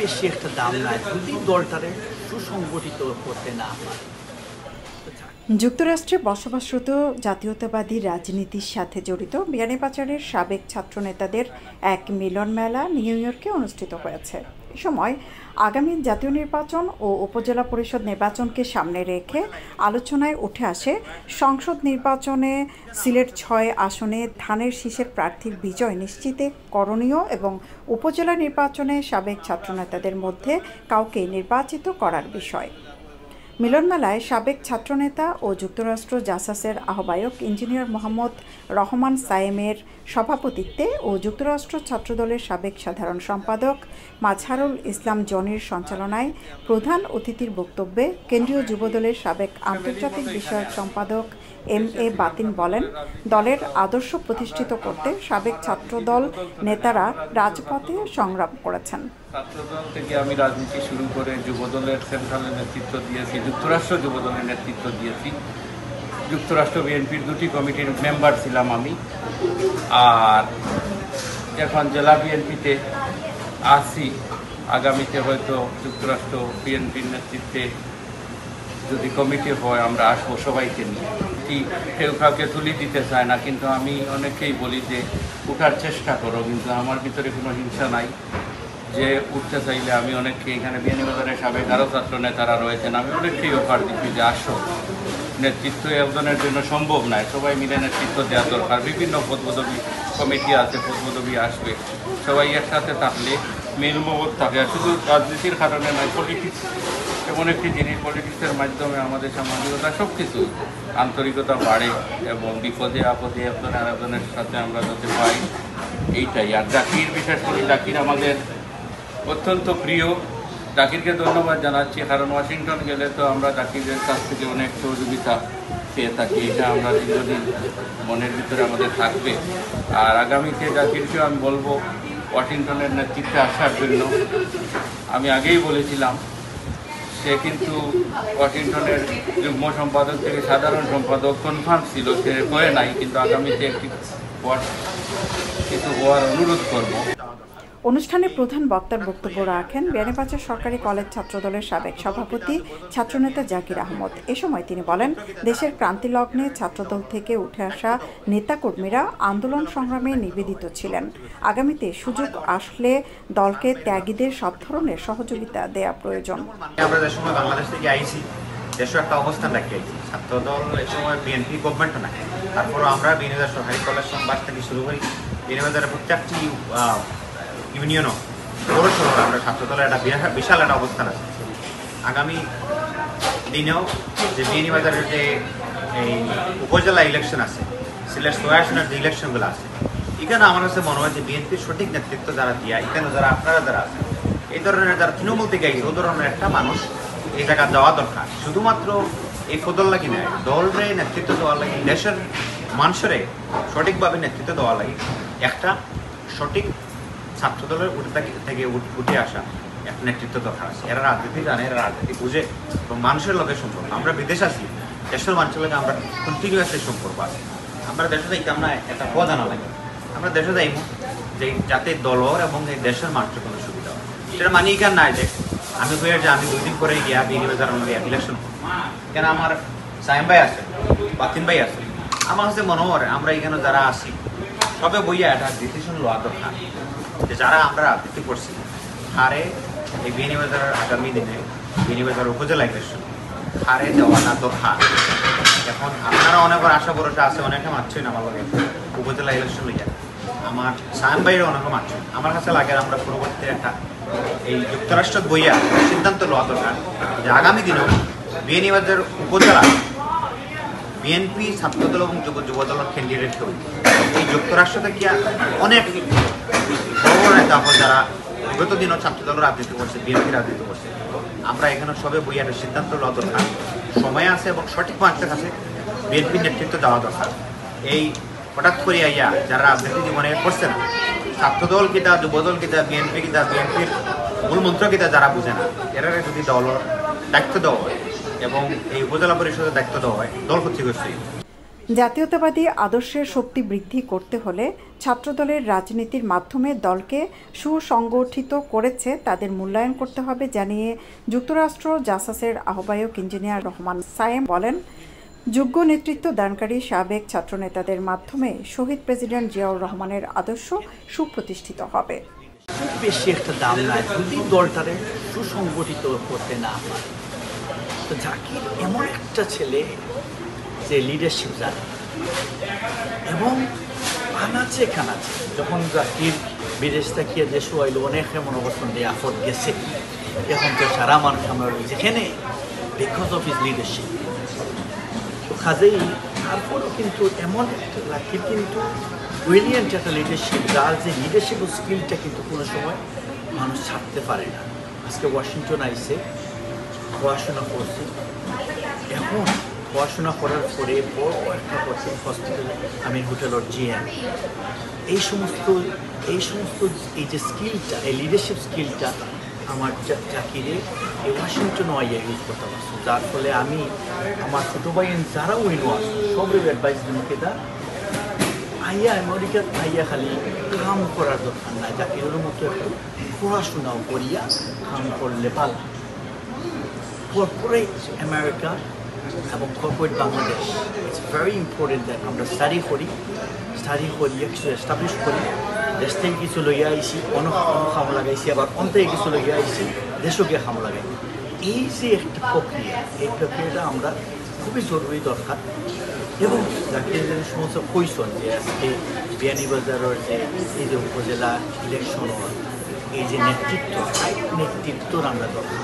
বেশি একটা দাম নাই যদি দলটারে সুসংগঠিত করতে না পারে। যুক্তরাষ্ট্রে বসবাসরত জাতীয়তাবাদী রাজনীতির সাথে জড়িত বিয়ানীবাজারের সাবেক ছাত্রনেতাদের এক মিলন মেলা নিউ ইয়র্কে অনুষ্ঠিত হয়েছে। এ সময় আগামী জাতীয় নির্বাচন ও উপজেলা পরিষদ নির্বাচনকে সামনে রেখে আলোচনায় উঠে আসে সংসদ নির্বাচনে সিলেট ৬ আসনে ধানের শীষের প্রার্থীর বিজয় নিশ্চিতে করণীয় এবং উপজেলা নির্বাচনে সাবেক ছাত্রনেতাদের মধ্যে কাউকে নির্বাচিত করার বিষয়। মিলনমেলায় সাবেক ছাত্রনেতা ও যুক্তরাষ্ট্র জাসাসের আহ্বায়ক ইঞ্জিনিয়ার মোহাম্মদ রহমান সায়েমের সভাপতিত্বে ও যুক্তরাষ্ট্র ছাত্রদলের সাবেক সাধারণ সম্পাদক মাজহারুল ইসলাম জনির সঞ্চালনায় প্রধান অতিথির বক্তব্যে কেন্দ্রীয় যুবদলের সাবেক আন্তর্জাতিক বিষয়ক সম্পাদক এম.এ. বাতিন বলেন, দলের আদর্শ প্রতিষ্ঠিত করতে সাবেক ছাত্রদল নেতারা রাজপথে সংগ্রাম করেছেন। ছাত্রদল থেকে আমি রাজনীতি শুরু করে যুবদলের সেন্ট্রালের নেতৃত্ব দিয়েছি, যুক্তরাষ্ট্র যুবদলের নেতৃত্ব দিয়েছি, যুক্তরাষ্ট্র বিএনপির 2টি কমিটির মেম্বার ছিলাম আমি। আর এখন জেলা বিএনপিতে আছি। আগামীতে হয়তো যুক্তরাষ্ট্র বিএনপির নেতৃত্বে যদি কমিটি হয় আমরা আসবো সবাইকে নিয়ে। কেউ কাউকে তুলি দিতে চায় না, কিন্তু আমি অনেকেই বলি যে উঠার চেষ্টা করো, কিন্তু আমার ভিতরে কোনো হিংসা নাই যে উঠতে চাইলে আমি অনেককে এখানে বিয়ানীবাজারের সাবেক আরও ছাত্র নেতারা রয়েছেন, আমি অনেককেই অফার দিচ্ছি যে আসো, নেতৃত্ব একজনের জন্য সম্ভব নয়, সবাই মিলে নেতৃত্ব দেওয়া দরকার। বিভিন্ন পদপদবী কমিটি আছে, পদপদবী আসবে, সবাই একসাথে থাকলে মেলমহৎ থাকে। আর শুধু রাজনীতির কারণে নয়, পলিটিক্স এমন একটি জিনিস, পলিটিক্সের মাধ্যমে আমাদের সামাজিকতা সব কিছু আন্তরিকতা বাড়ে এবং বিপদে আপদে একজনের আরেকজনের সাথে আমরা যাতে পাই, এইটাই। আর জাকির, বিশেষ করে জাকির আমাদের অত্যন্ত প্রিয়। জাকিরকে ধন্যবাদ জানাচ্ছি, কারণ ওয়াশিংটন গেলে তো আমরা জাকিরের কাছ থেকে অনেক সহযোগিতা পেয়ে থাকি, এটা আমরা দীর্ঘদিন মনের ভিতরে আমাদের থাকবে। আর আগামীতে জাকিরকেও আমি বলবো ওয়াশিংটনের নেতৃত্বে আসার জন্য। আমি আগেই বলেছিলাম সে কিন্তু ওয়াশিংটনের যুগ্ম সম্পাদক থেকে সাধারণ সম্পাদক কনফার্ম ছিল, সে হয়ে নাই, কিন্তু আগামীতে একটি কিছু হওয়ার অনুরোধ করব। অনুষ্ঠানে প্রধান বক্তার বক্তব্য রাখেন বিয়ানীবাজার সরকারি কলেজ ছাত্রদলের সাবেক সভাপতি ছাত্রনেতা জাকির আহমদ। এ সময় তিনি বলেন, দেশের ক্রান্তি লগ্নে ছাত্রদল থেকে উঠে আসা নেতাকর্মীরা আন্দোলন সংগ্রামে নিবেদিত ছিলেন। আগামীতে সুযোগ আসলে দলকে ত্যাগীদের সব ধরনের সহযোগিতা দেয়া প্রয়োজন। আমরা যে সময় বাংলাদেশ থেকে আইছি, দেশের একটা অবস্থান রাখি আইছি, ছাত্রদল এই সময় বিএনপি গভর্নমেন্ট না, তারপরও আমরা বিয়ানীবাজার সরকারি কলেজ সংবাদ থেকে শুরু করি, বিয়ানীবাজারের প্রত্যেকটি ইউনিয়নও বড় শহর আমরা ছাত্রদলের একটা বিশাল একটা অবস্থান আছে। আগামী দিনেও যে বিয়ানীবাজারের যে এই উপজেলা ইলেকশন আছে, সিলেট ৬ আসনের যে ইলেকশনগুলো আছে, এখানে আমার কাছে মনে হয় যে বিএনপির সঠিক নেতৃত্ব যারা দিয়া, এখানে যারা আপনারা যারা আছেন, এই ধরনের যারা তৃণমূল থেকে ও ধরনের একটা মানুষ এই জায়গায় যাওয়া দরকার। শুধুমাত্র এই ফদল লাগি নয়, দলরে নেতৃত্ব দেওয়ার লাগে, দেশের মানুষের সঠিকভাবে নেতৃত্ব দেওয়ার লাগে একটা সঠিক ছাত্রদলের থেকে উঠে আসা একটা নেতৃত্ব দরকার আছে। এরা রাজনীতি জানে, এরা রাজনীতি বুঝে এবং মানুষের লোকের সম্পর্ক। আমরা বিদেশ আছি, দেশের মানুষের লোক আমরা কন্টিনিউয়াসলি সম্পর্ক আছে। আমরা দেশে যাইতাম না একটা পদ আনা লাগে, আমরা দেশে যাইব যে যাতে দলর এবং এই দেশের মানুষের কোনো সুবিধা হয়। সেটা মানি কেন নাই যে আমি হয়ে যে আমি 2 দিন করে গিয়া বিয়ানীবাজার ইলেকশন করবো, কেন আমার সায়েম ভাই আছে, বাতিন ভাই আছে, আমার কাছে মনে হয় আমরা এখানে যারা আছি সবে বইয়া একটা ডিসিশন লওয়া দরকার যে যারা আমরা রাজনীতি করছি হারে এই বিয়ানীবাজারের আগামী দিনে বিয়ানীবাজার উপজেলা ইলেকশন হারে দেওয়া না দরকার। এখন আপনারা অনেকের আশা ভরসা আছে, অনেকে মারছেন আমার লগে উপজেলা ইলেকশন লইয়া, আমার সায়েম ভাইয়ের অনেকে মারছেন। আমার কাছে লাগে আমরা পরবর্তী একটা এই যুক্তরাষ্ট্র বইয়া সিদ্ধান্ত লওয়া দরকার যে আগামী দিনেও বিয়ানীবাজার উপজেলা বিএনপি ছাত্রদল এবং যুবদলের ক্যান্ডিডেট তৈরি। এই যুক্তরাষ্ট্র থেকে অনেক বড় বড় নেতা যারা বিগত দিনও ছাত্রদল রাজনীতি করছে, বিএনপি রাজনীতি করছে, আমরা এখানে সবে বই একটা সিদ্ধান্ত লওয়া দরকার, সময় আছে এবং সঠিক মানুষের কাছে বিএনপির নেতৃত্ব দেওয়া দরকার। এই হঠাৎ করে আইয়া যারা রাজনীতি জীবনে করছে না, ছাত্রদল কিতা, যুবদল কিতা, বিএনপি কিতা, বিএনপির মূল মন্ত্র কিতা যারা বুঝে না, এরা যদি দলের দায়িত্ব দেওয়া হয় এবং এই উপজেলা পরিষদের দায়িত্ব দেওয়া হয়, দল ক্ষতিগ্রস্ত। জাতীয়তাবাদী আদর্শের শক্তি বৃদ্ধি করতে হলে ছাত্রদলের রাজনীতির মাধ্যমে দলকে সুসংগঠিত করেছে তাদের মূল্যায়ন করতে হবে জানিয়ে যুক্তরাষ্ট্র জাসাসের আহ্বায়ক ইঞ্জিনিয়ার রহমান সায়েম বলেন, যোগ্য নেতৃত্ব দানকারী সাবেক ছাত্রনেতাদের মাধ্যমে শহীদ প্রেসিডেন্ট জিয়াউর রহমানের আদর্শ সুপ্রতিষ্ঠিত হবে। খুব বেশি একটা দাম নাই যদি দলটারে সুসংগঠিত করতে না পারে। তো জাকির এমন একটা ছেলে যে লিডারশিপ জানে এবং আনাচে কানাচে, যখন জাকির বিদেশ থেকে দেশ আইলো অনেক এমন অবস্থান দিয়ে আফত গেছে, এখন তো সারা মানুষ আমরা রয়েছে এখানে বিকজ অফ হিজ লিডারশিপ। তো কাজেই তারপরও কিন্তু এমন একটা জাকির কিন্তু ব্রিলিয়েন্ট একটা লিডারশিপ, যার যে লিডারশিপ স্কিলটা কিন্তু কোনো সময় মানুষ ছাড়তে পারে না। আজকে ওয়াশিংটন আইসে, পড়াশোনা করছি, এখন পড়াশোনা করার পরে বড় একটা করছে হসপিটালে, আমি হোটেলের জিএম। এই সমস্ত এই যে স্কিলটা, এই লিডারশিপ স্কিলটা আমার জাকিরে এই ওয়াশিংটন আইয়া ইউজ করতে পারছি, যার ফলে আমি আমার ছোটো ভাই যারা উইনো আছে সবরে অ্যাডভাইস দিনকে দা আইয়া আমেরিকার আইয়া খালি কাম করার দরকার নাই, জাকিরের মতো একটু পড়াশোনাও করিয়া কাম করলে ভালো। কর্পোরেট আমেরিকা এবং corporate Bangladesh, it's very important that আমরা স্টাডি করিয়া কিছু এস্টাবলিশ করি, দেশ থেকে কিছু লইয়া আইসি, অন্য খাম লাগাইছি, আবার অন থেকে কিছু লইয়া আইসি, দেশও গিয়ে খাম লাগাই। এই যে একটা প্রক্রিয়া, এই প্রক্রিয়াটা আমরা খুবই জরুরি দরকার। এবং জাকির সমস্ত কইসন যে আজকে বিয়ানীবাজারের যে এই যে উপজেলা ইলেকশন, এই যে নেতৃত্বর আমরা দরকার।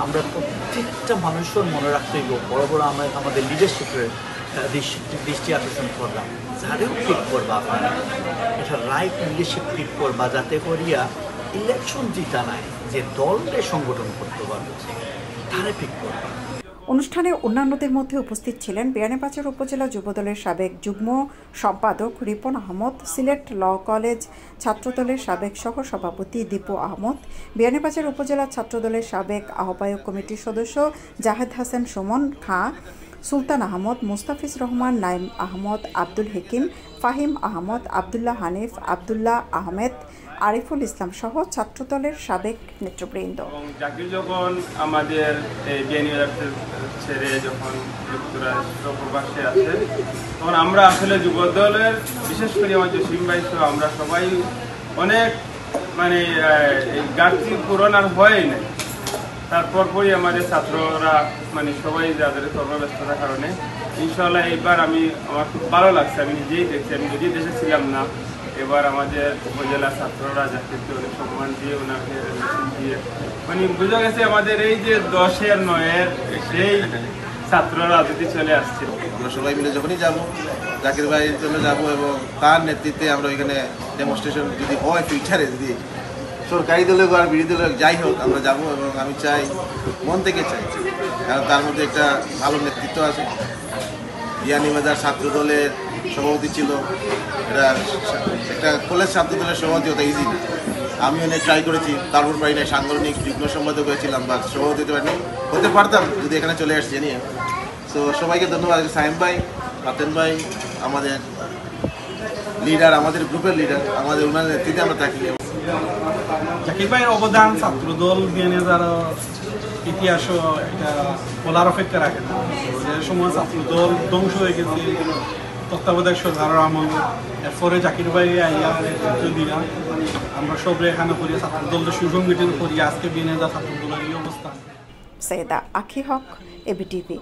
আমরা প্রত্যেকটা মানুষের মনে রাখতে হইব, বড় বড় আমাদের লিডারশিপের দৃষ্টি আকর্ষণ করলাম, যারেও ঠিক করবা আপনারা এটা রাইট লিডারশিপ ঠিক করবা, যাতে করিয়া ইলেকশন জিতা নাই, যে দলকে সংগঠন করতে পারবে তারা ঠিক করবা। অনুষ্ঠানে অন্যান্যদের মধ্যে উপস্থিত ছিলেন বিয়ানীবাজার উপজেলা যুবদলের সাবেক যুগ্ম সম্পাদক রিপন আহমদ, সিলেট ল কলেজ ছাত্রদলের সাবেক সহসভাপতি দীপু আহমদ, বিয়ানীবাজার উপজেলা ছাত্রদলের সাবেক আহ্বায়ক কমিটির সদস্য জাহেদ হাসান সুমন খাঁ, সুলতান আহমদ, মুস্তাফিজ রহমান, নাইম আহমদ, আব্দুল হেকিম, ফাহিম আহমদ, আবদুল্লাহ হানিফ, আবদুল্লাহ আহমেদ, আরিফুল ইসলাম সহ ছাত্রদলের সাবেক নেতৃবৃন্দ। জাকির যখন আমাদের বিয়ানীবাজার ছেড়ে যখন যুক্তরাষ্ট্র প্রবাসে আছে, তখন আমরা আসলে যুবদলের বিশেষ করে আমার জসিম ভাই সহ আমরা সবাই অনেক মানে ঘাটতি পূরণ আর হয় নাই। তারপরই আমাদের ছাত্ররা মানে সবাই যাদের কর্মব্যস্ততার কারণে ইনশাআল্লাহ এইবার আমার খুব ভালো লাগছে, আমি নিজেই দেখছি, আমি যদি দেশে ছিলাম না, এবার আমাদের উপজেলা ছাত্ররা জাতিকে অনেক সম্মান দিয়ে ওনাকে দিয়ে মানে বোঝা গেছে আমাদের এই যে 10-এর 9-এর সেই ছাত্ররা যদি চলে আসছে। আমরা সবাই মিলে যখনই যাব জাকির ভাইয়ের জন্য যাব এবং তার নেতৃত্বে আমরা ওইখানে ডেমনস্ট্রেশন যদি হয় ফিউচারে, যদি সরকারি দলে হোক আর বিরোধী দলে যাই হোক আমরা যাব। এবং আমি চাই, মন থেকে চাই, কারণ তার মধ্যে একটা ভালো নেতৃত্ব আছে। বিয়ানীবাজার ছাত্রদলের সভাপতি ছিল, এটা একটা কলেজ ছাত্রদলের সভাপতি হতে ইজি না। আমি অনেক ট্রাই করেছি, তারপর পারি না, সাংগঠনিক যুগ্ম সম্পাদক হয়েছিলাম বা সভাপতি হতে পারতাম যদি এখানে চলে আসছি নিয়ে। তো সবাইকে ধন্যবাদ। সাইম ভাই, ফাতেন ভাই আমাদের লিডার, আমাদের গ্রুপের লিডার, আমাদের ওনার নেতৃত্বে আমরা থাকি। জাকির ভাইয়ের অবদান ছাত্রদল বিয়ানীবাজার ইতিহাসও এটা বলার অপেক্ষা রাখে না। যে সময় ছাত্রদল ধ্বংস হয়ে গেছে তত্ত্বাবধায়ক সরকারের আমল, এরপরে জাকির ভাই আইয়া নেতৃত্ব দিয়া আমরা সবরে এখানে করি, ছাত্রদলটা সুসংগঠিত করি। আজকে বিয়ানীবাজার ছাত্রদলের এই অবস্থা। সৈয়দা আখি হক, এবিটিভি।